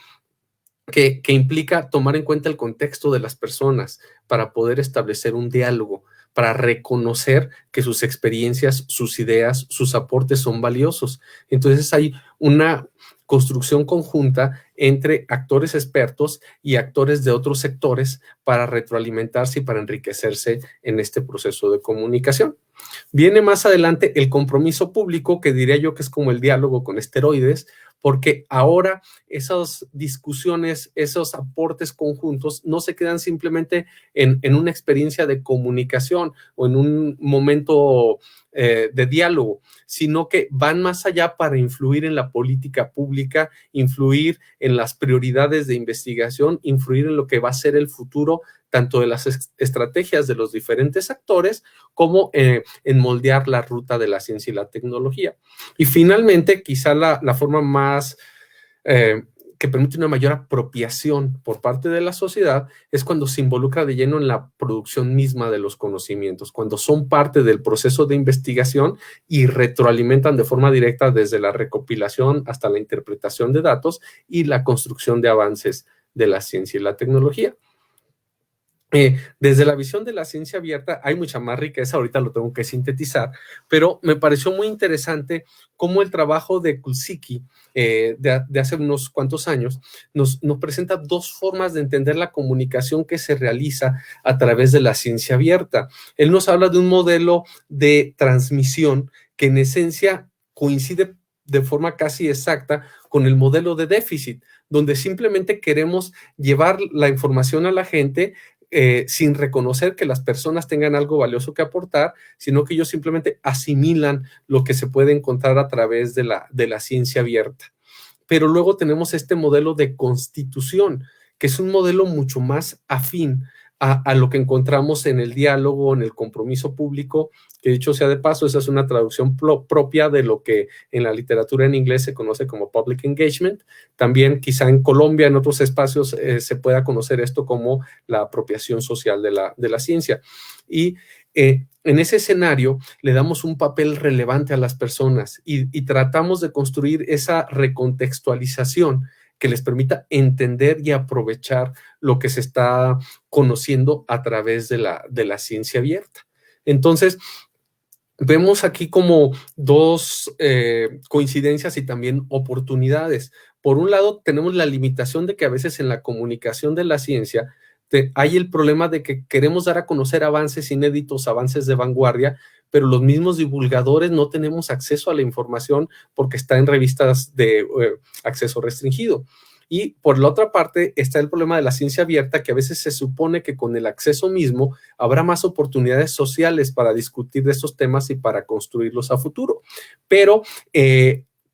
que implica tomar en cuenta el contexto de las personas para poder establecer un diálogo, para reconocer que sus experiencias, sus ideas, sus aportes son valiosos. Entonces hay una construcción conjunta entre actores expertos y actores de otros sectores para retroalimentarse y para enriquecerse en este proceso de comunicación. Viene más adelante el compromiso público, que diría yo que es como el diálogo con esteroides, porque ahora esas discusiones, esos aportes conjuntos no se quedan simplemente en una experiencia de comunicación o en un momento de diálogo, sino que van más allá para influir en la política pública, influir en las prioridades de investigación, influir en lo que va a ser el futuro, tanto de las estrategias de los diferentes actores, como en moldear la ruta de la ciencia y la tecnología. Y finalmente, quizá la forma más que permite una mayor apropiación por parte de la sociedad es cuando se involucra de lleno en la producción misma de los conocimientos, cuando son parte del proceso de investigación y retroalimentan de forma directa desde la recopilación hasta la interpretación de datos y la construcción de avances de la ciencia y la tecnología. Desde la visión de la ciencia abierta hay mucha más riqueza, ahorita lo tengo que sintetizar, pero me pareció muy interesante cómo el trabajo de Kulczycki de hace unos cuantos años nos presenta dos formas de entender la comunicación que se realiza a través de la ciencia abierta. Él nos habla de un modelo de transmisión que en esencia coincide de forma casi exacta con el modelo de déficit, donde simplemente queremos llevar la información a la gente sin reconocer que las personas tengan algo valioso que aportar, sino que ellos simplemente asimilan lo que se puede encontrar a través de la ciencia abierta. Pero luego tenemos este modelo de constitución, que es un modelo mucho más afín a lo que encontramos en el diálogo, en el compromiso público, que dicho sea de paso, esa es una traducción propia de lo que en la literatura en inglés se conoce como public engagement. También quizá en Colombia, en otros espacios, se pueda conocer esto como la apropiación social de la ciencia. Y en ese escenario le damos un papel relevante a las personas y tratamos de construir esa recontextualización que les permita entender y aprovechar lo que se está conociendo a través de la ciencia abierta. Entonces, vemos aquí como dos coincidencias y también oportunidades. Por un lado, tenemos la limitación de que a veces en la comunicación de la ciencia hay el problema de que queremos dar a conocer avances inéditos, avances de vanguardia, pero los mismos divulgadores no tenemos acceso a la información porque está en revistas de acceso restringido. Y por la otra parte está el problema de la ciencia abierta, que a veces se supone que con el acceso mismo habrá más oportunidades sociales para discutir de estos temas y para construirlos a futuro. Pero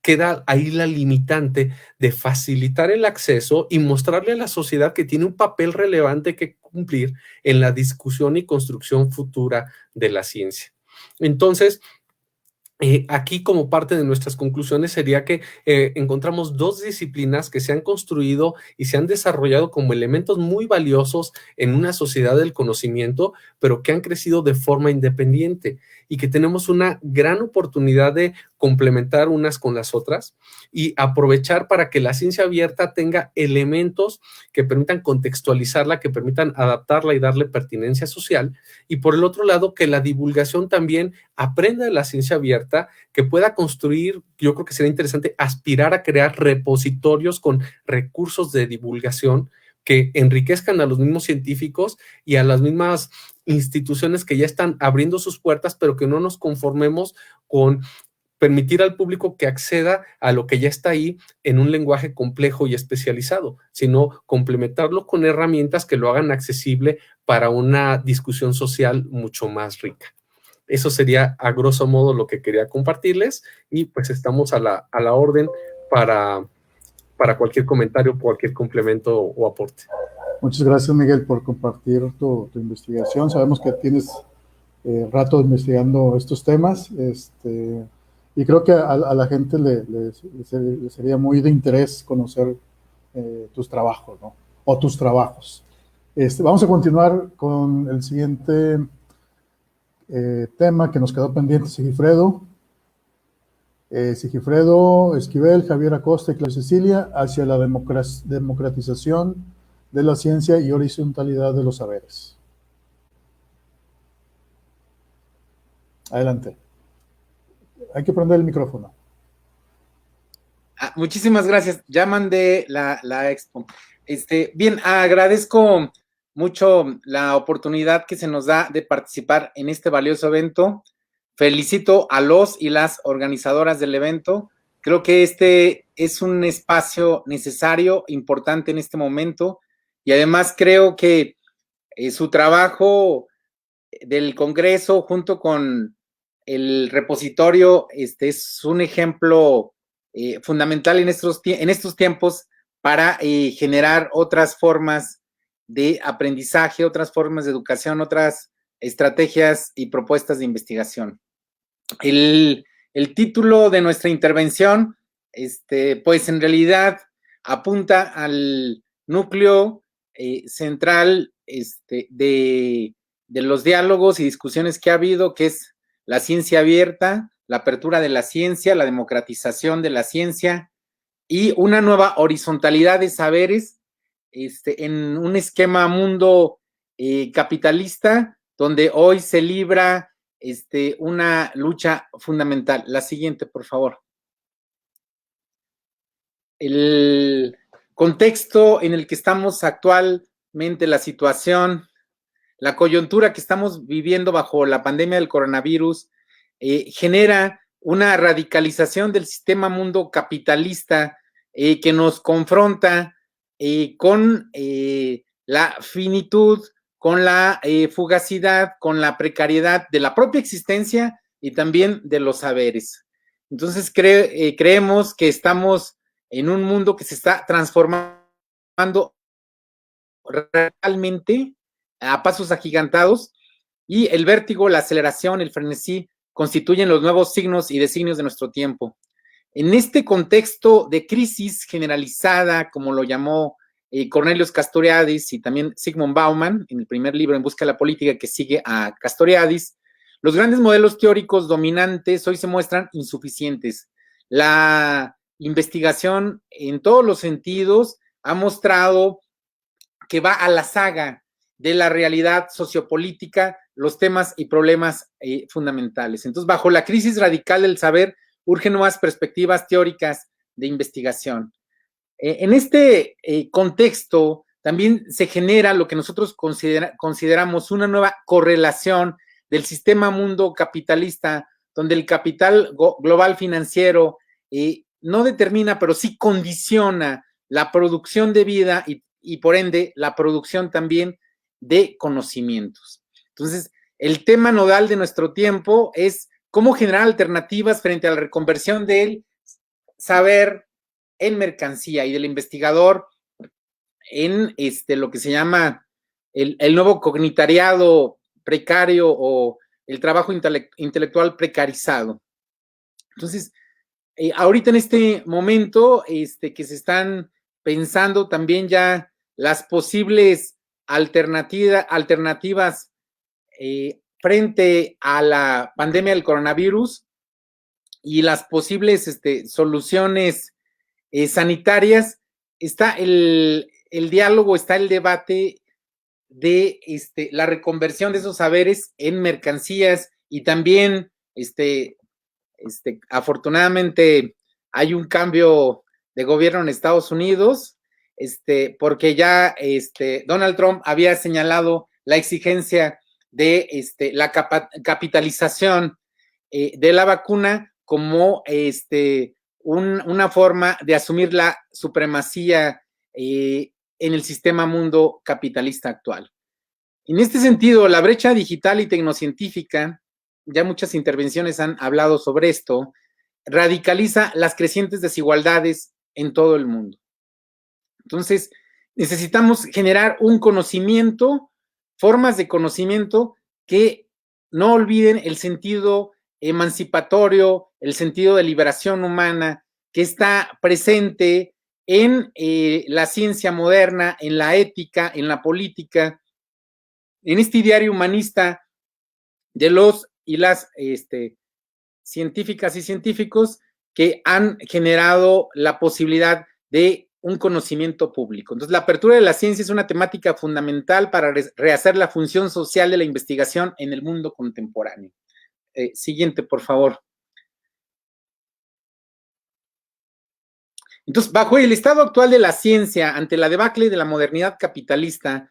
queda ahí la limitante de facilitar el acceso y mostrarle a la sociedad que tiene un papel relevante que cumplir en la discusión y construcción futura de la ciencia. Entonces, aquí como parte de nuestras conclusiones sería que encontramos dos disciplinas que se han construido y se han desarrollado como elementos muy valiosos en una sociedad del conocimiento, pero que han crecido de forma independiente y que tenemos una gran oportunidad de complementar unas con las otras y aprovechar para que la ciencia abierta tenga elementos que permitan contextualizarla, que permitan adaptarla y darle pertinencia social, y por el otro lado que la divulgación también aprenda de la ciencia abierta, que pueda construir, yo creo que sería interesante aspirar a crear repositorios con recursos de divulgación que enriquezcan a los mismos científicos y a las mismas instituciones que ya están abriendo sus puertas, pero que no nos conformemos con permitir al público que acceda a lo que ya está ahí en un lenguaje complejo y especializado, sino complementarlo con herramientas que lo hagan accesible para una discusión social mucho más rica. Eso sería a grosso modo lo que quería compartirles y pues estamos a la orden para cualquier comentario, cualquier complemento o aporte. Muchas gracias, Miguel, por compartir tu investigación. Sabemos que tienes rato investigando estos temas, y creo que a la gente le sería muy de interés conocer tus trabajos, ¿no? O tus trabajos. Vamos a continuar con el siguiente tema que nos quedó pendiente, Sigifredo. Sigifredo Esquivel, Javier Acosta y Claudia Cecilia, hacia la democratización de la ciencia y horizontalidad de los saberes. Adelante. Hay que prender el micrófono. Muchísimas gracias. Ya mandé la expo. Bien, agradezco mucho la oportunidad que se nos da de participar en este valioso evento. Felicito a los y las organizadoras del evento. Creo que este es un espacio necesario, importante en este momento, y además creo que su trabajo del Congreso junto con el repositorio es un ejemplo fundamental en estos tiempos para generar otras formas de aprendizaje, otras formas de educación, otras estrategias y propuestas de investigación. El título de nuestra intervención, pues en realidad apunta al núcleo central de los diálogos y discusiones que ha habido, que es la ciencia abierta, la apertura de la ciencia, la democratización de la ciencia y una nueva horizontalidad de saberes en un esquema mundo capitalista donde hoy se libra una lucha fundamental. La siguiente, por favor. El contexto en el que estamos actualmente, la situación, la coyuntura que estamos viviendo bajo la pandemia del coronavirus, genera una radicalización del sistema mundo capitalista que nos confronta con la finitud, con la fugacidad, con la precariedad de la propia existencia y también de los saberes. Entonces creemos que estamos en un mundo que se está transformando realmente a pasos agigantados y el vértigo, la aceleración, el frenesí constituyen los nuevos signos y designios de nuestro tiempo. En este contexto de crisis generalizada, como lo llamó Cornelius Castoriadis y también Zygmunt Bauman, en el primer libro En busca de la política que sigue a Castoriadis, los grandes modelos teóricos dominantes hoy se muestran insuficientes. La investigación en todos los sentidos ha mostrado que va a la saga de la realidad sociopolítica, los temas y problemas fundamentales. Entonces, bajo la crisis radical del saber, urgen nuevas perspectivas teóricas de investigación. En este contexto, también se genera lo que nosotros consideramos una nueva correlación del sistema mundo capitalista, donde el capital global financiero no determina, pero sí condiciona la producción de vida y por ende la producción también de conocimientos. Entonces, el tema nodal de nuestro tiempo es cómo generar alternativas frente a la reconversión del saber en mercancía y del investigador en lo que se llama el nuevo cognitariado precario o el trabajo intelectual precarizado. Entonces, ahorita en este momento que se están pensando también ya las posibles alternativas frente a la pandemia del coronavirus y las posibles soluciones sanitarias, está el diálogo, está el debate de la reconversión de esos saberes en mercancías y también afortunadamente hay un cambio de gobierno en Estados Unidos porque ya Donald Trump había señalado la exigencia de la capitalización de la vacuna como una forma de asumir la supremacía en el sistema mundo capitalista actual. En este sentido, la brecha digital y tecnocientífica, ya muchas intervenciones han hablado sobre esto, radicaliza las crecientes desigualdades en todo el mundo. Entonces, necesitamos generar un conocimiento, formas de conocimiento que no olviden el sentido emancipatorio, el sentido de liberación humana que está presente en la ciencia moderna, en la ética, en la política, en este ideario humanista de los y las científicas y científicos que han generado la posibilidad de un conocimiento público. Entonces, la apertura de la ciencia es una temática fundamental para rehacer la función social de la investigación en el mundo contemporáneo. Siguiente, por favor. Entonces, bajo el estado actual de la ciencia, ante la debacle de la modernidad capitalista,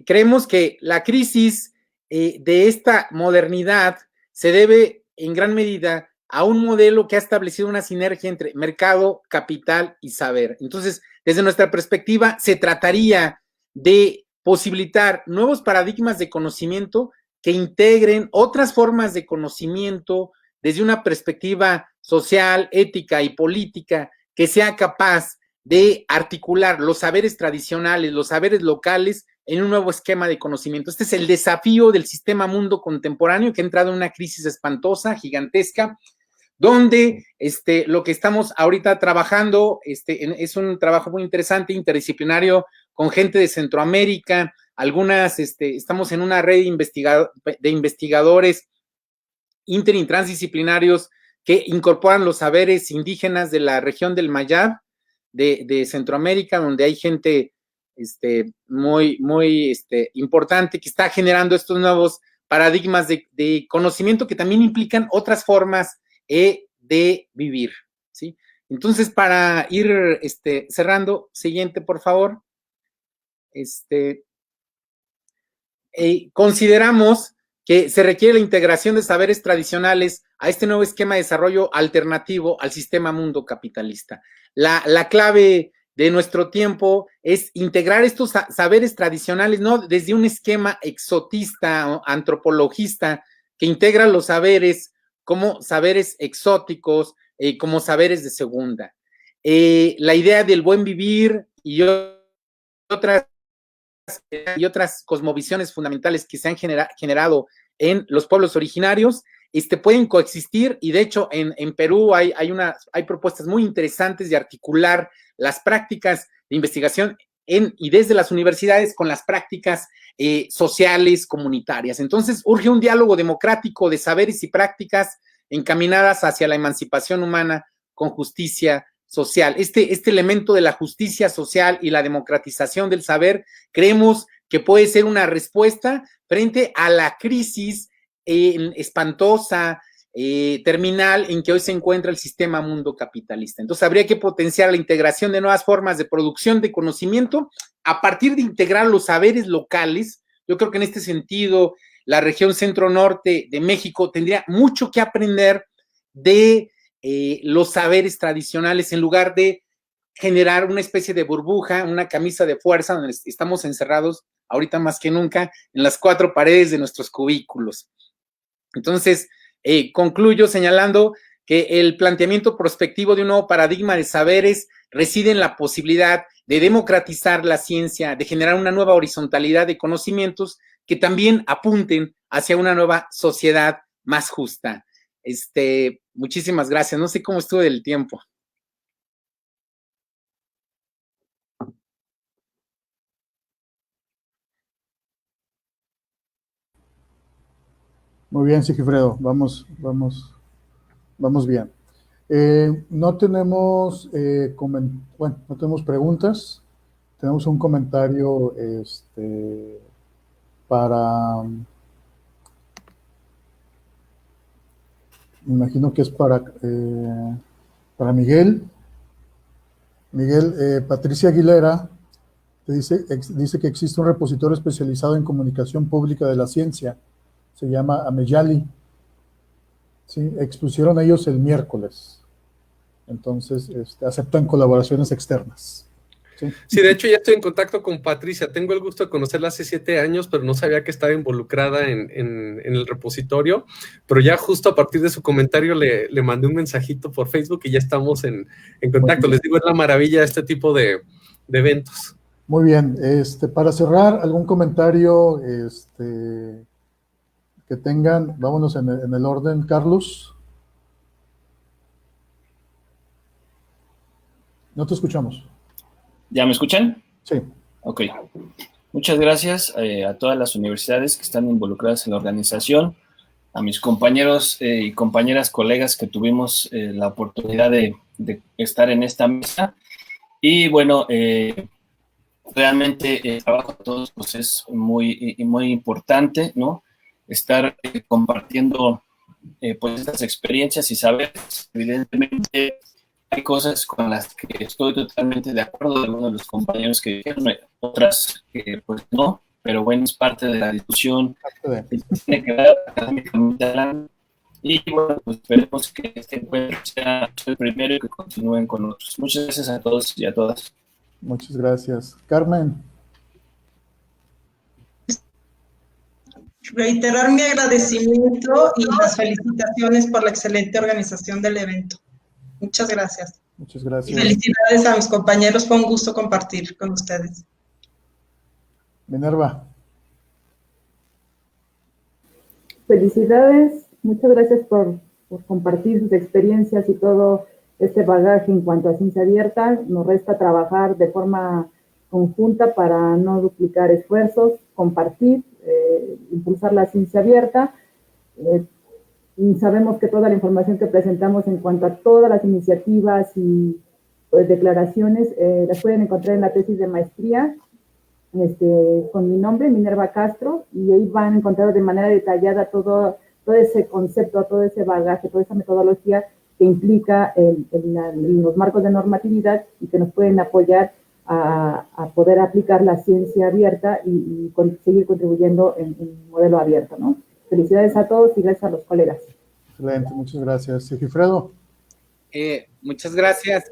creemos que la crisis de esta modernidad se debe en gran medida a un modelo que ha establecido una sinergia entre mercado, capital y saber. Entonces, desde nuestra perspectiva, se trataría de posibilitar nuevos paradigmas de conocimiento que integren otras formas de conocimiento desde una perspectiva social, ética y política, que sea capaz de articular los saberes tradicionales, los saberes locales en un nuevo esquema de conocimiento. Este es el desafío del sistema mundo contemporáneo que ha entrado en una crisis espantosa, gigantesca, donde lo que estamos ahorita trabajando es un trabajo muy interesante, interdisciplinario, con gente de Centroamérica, estamos en una red de investigadores inter y transdisciplinarios que incorporan los saberes indígenas de la región del Mayab, de Centroamérica, donde hay gente muy importante que está generando estos nuevos paradigmas de conocimiento que también implican otras formas de vivir, ¿sí? Entonces, para ir cerrando, siguiente, por favor. Consideramos que se requiere la integración de saberes tradicionales a este nuevo esquema de desarrollo alternativo al sistema mundo capitalista. La clave de nuestro tiempo es integrar estos saberes tradicionales, no desde un esquema exotista o antropologista que integra los saberes como saberes exóticos, como saberes de segunda. La idea del buen vivir y otras cosmovisiones fundamentales que se han generado en los pueblos originarios, pueden coexistir, y de hecho en Perú hay propuestas muy interesantes de articular las prácticas de investigación y desde las universidades con las prácticas sociales, comunitarias. Entonces, urge un diálogo democrático de saberes y prácticas encaminadas hacia la emancipación humana con justicia social. Este elemento de la justicia social y la democratización del saber, creemos que puede ser una respuesta frente a la crisis espantosa, terminal, en que hoy se encuentra el sistema mundo capitalista. Entonces, habría que potenciar la integración de nuevas formas de producción de conocimiento a partir de integrar los saberes locales. Yo creo que en este sentido, la región centro-norte de México tendría mucho que aprender de los saberes tradicionales, en lugar de generar una especie de burbuja, una camisa de fuerza, donde estamos encerrados ahorita más que nunca en las cuatro paredes de nuestros cubículos. Entonces, concluyo señalando que el planteamiento prospectivo de un nuevo paradigma de saberes reside en la posibilidad de democratizar la ciencia, de generar una nueva horizontalidad de conocimientos que también apunten hacia una nueva sociedad más justa. Muchísimas gracias. No sé cómo estuvo del tiempo. Muy bien, Sigifredo. Vamos bien. No tenemos no tenemos preguntas. Tenemos un comentario para, me imagino que es para Miguel. Miguel, Patricia Aguilera te dice que existe un repositorio especializado en comunicación pública de la ciencia, se llama Ameyali. Sí, expusieron ellos el miércoles, entonces aceptan colaboraciones externas. Sí, de hecho ya estoy en contacto con Patricia, tengo el gusto de conocerla hace 7 años, pero no sabía que estaba involucrada en el repositorio, pero ya justo a partir de su comentario le mandé un mensajito por Facebook y ya estamos en contacto. Les digo, es la maravilla de este tipo de eventos. Muy bien, para cerrar, ¿algún comentario que tengan? Vámonos en el orden, Carlos. No te escuchamos. ¿Ya me escuchan? Sí. Ok. Muchas gracias a todas las universidades que están involucradas en la organización, a mis compañeros y compañeras, colegas que tuvimos la oportunidad de estar en esta mesa. Y bueno, realmente el trabajo de todos pues, es muy importante, ¿no? Estar compartiendo pues estas experiencias y saber, evidentemente, hay cosas con las que estoy totalmente de acuerdo, algunos de los compañeros que dijeron, otras que pues no, pero bueno, es parte de la discusión que tiene que ver académicamente. Y bueno, pues esperemos que este encuentro sea el primero y que continúen con nosotros. Muchas gracias a todos y a todas. Muchas gracias. Carmen. Reiterar mi agradecimiento y las felicitaciones por la excelente organización del evento. Muchas gracias. Muchas gracias. Y felicidades a mis compañeros, fue un gusto compartir con ustedes. Minerva. Felicidades, muchas gracias por compartir sus experiencias y todo este bagaje en cuanto a ciencia abierta. Nos resta trabajar de forma conjunta para no duplicar esfuerzos, compartir, impulsar la ciencia abierta. Y sabemos que toda la información que presentamos en cuanto a todas las iniciativas y pues, declaraciones las pueden encontrar en la tesis de maestría con mi nombre, Minerva Castro, y ahí van a encontrar de manera detallada todo ese concepto, todo ese bagaje, toda esa metodología que implica los marcos de normatividad y que nos pueden apoyar a poder aplicar la ciencia abierta y seguir contribuyendo en un modelo abierto, ¿no? Felicidades a todos y gracias a los colegas. Excelente, muchas gracias. Sigifredo. Muchas gracias.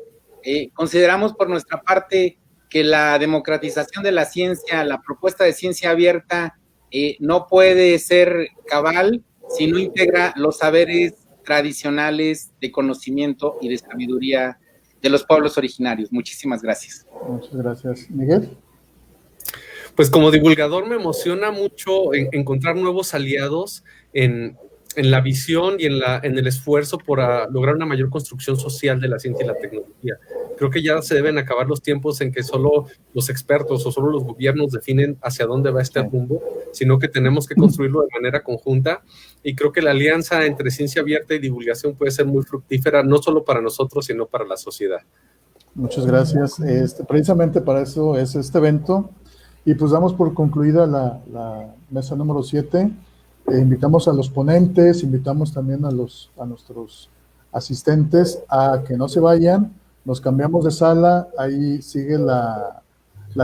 Consideramos por nuestra parte que la democratización de la ciencia, la propuesta de ciencia abierta, no puede ser cabal si no integra los saberes tradicionales de conocimiento y de sabiduría de los pueblos originarios. Muchísimas gracias. Muchas gracias. Miguel. Pues como divulgador me emociona mucho encontrar nuevos aliados en la visión y en el esfuerzo por lograr una mayor construcción social de la ciencia y la tecnología. Creo que ya se deben acabar los tiempos en que solo los expertos o solo los gobiernos definen hacia dónde va este rumbo, sino que tenemos que construirlo de manera conjunta, y creo que la alianza entre ciencia abierta y divulgación puede ser muy fructífera, no solo para nosotros, sino para la sociedad. Muchas gracias. Precisamente para eso es este evento, y pues damos por concluida la mesa número 7. Invitamos a los ponentes, invitamos también a nuestros asistentes a que no se vayan. Nos cambiamos de sala, ahí sigue la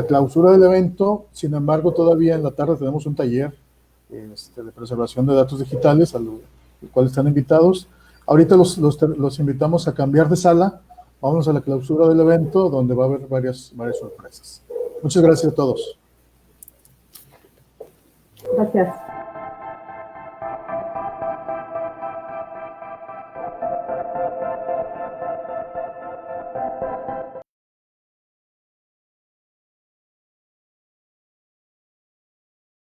clausura del evento. Sin embargo, todavía en la tarde tenemos un taller de preservación de datos digitales, al cual están invitados. Ahorita los invitamos a cambiar de sala. Vamos a la clausura del evento, donde va a haber varias sorpresas. Muchas gracias a todos. Gracias.